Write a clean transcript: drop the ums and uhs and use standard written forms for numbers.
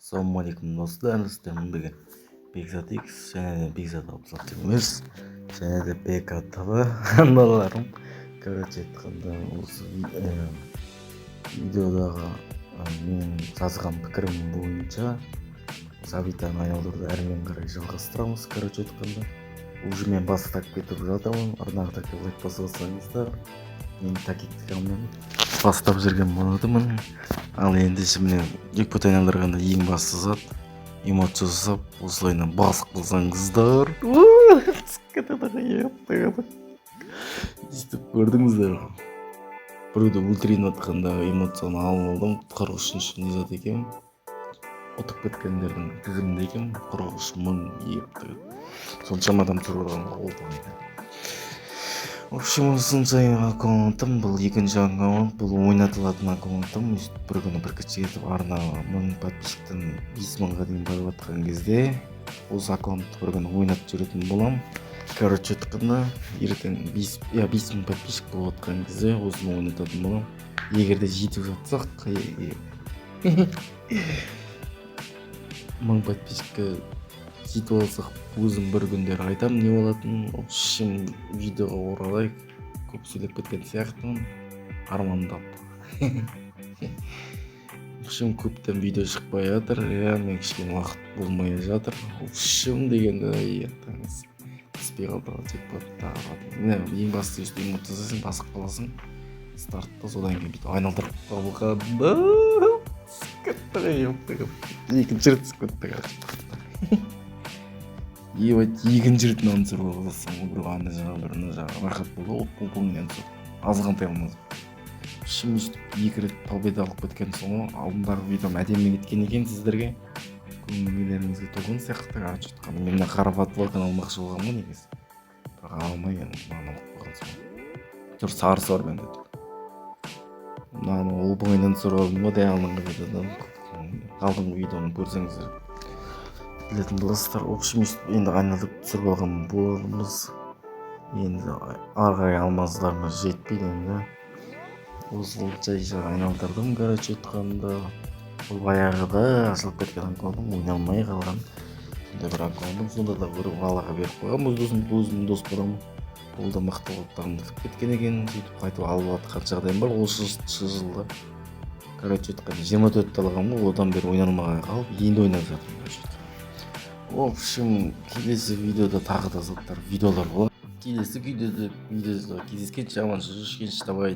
Assalamualaikum достар, сіздермен бірге Бекзат X және де Бекзат Абзал Темірс және де БКТV аналарым. Короче айтқанда осы видеодағы менің жазған пікірім бойынша Сабитаны айналдыруды әрмен қарай жалғастырамыз. Короче айтқанда уже мен бастап кетіп жатырмын. Арнаға такие лайк бассаңыздар, мен такиктикамен бастап жүрген болатынмын. Ал енді міне джекпот айналдырғанда ең басты зат эмоция жасап осылайынан басып қылсаңыздар, естіп көрдіңіздер. Біреуді өлтірейін атқанда эмоцияны алып алдым. 43-ші не зат екен, ұтып кеткендердің тізімінде екен. 43 мың епті соншама адам тұрғанға олды. В общем, осыншай аккаунтым, бұл екінші аккаунт, бұл ойнатылатын аккаунтым. Бір күні бір кіші етіп арнаға 1000 подписчиктен 5000-ға дейін барып жатқан кезде осы аккаунтты бір күні ойнатып жүретін болам. Короче айтқанда ертең 5000 подписчик болып жатқан кезде осыны ойнататын болам. Егерде жетіп жатсақ 1000 подписчикке жетіп алсақ өзім бір күндері айтам не болатын. В общем, видеоға оралайық. Көп сөйлеп кеткен сияқтымын, армандап. В общем, көптен видео шықпай жатыр. Мен кішкене уақыт болмай жатыр. В общем дегенде түспей қалды джекпоттағы. Ең басты эмоция жасайсың, басып қаласың. Стартта содан кейін бүйтіп айналдырып қалғанда екінші рет кетті. Екінші рет нансыр болғызсам бір қандай жаңағы рахат болды. Оп-оп-оңнен соқ азғантай алмады. Шымыз екі рет победа алып кеткен соң алдындағы видеом әдемі кеткен екен сіздерге. Көңілдеріңізге толған сияқты. Айтқанда мен қарап атылған алмақшы болғам ғой негізі. Бірақ алмай маған алып қалсын. Тұр сарысы бар менде. Мынаны ол бойынан сұралдым ғой алдыңғы видеодан. Алдыңғы видеоны көрсеңіздер білетін боласыздар. В общем, енді айналдырып түсіріп алған боламыз. Енді арғай алмаздарына жетпейді енді. Осы жай айналдырдым. Короче айтқанда бұл баяғыда ашылып кеткен аккаунтым, ойналмай қалған. Сонда бір аккаунтым, сонда да бір балаға беріп қойғам. Өзім дос боламын. Ол да мықты болып дамытып кеткен екен. Сөйтіп қайтып алып жатқан жағдайым бар осы жылда. Короче айтқанда 24 алғам ғой, одан бері ойналмай қалып, енді ойнап жатырмын. В общем, келесі видеода тағы да заттар видеолар болады. Келесі видеода кездескенше аман жүргенше давай.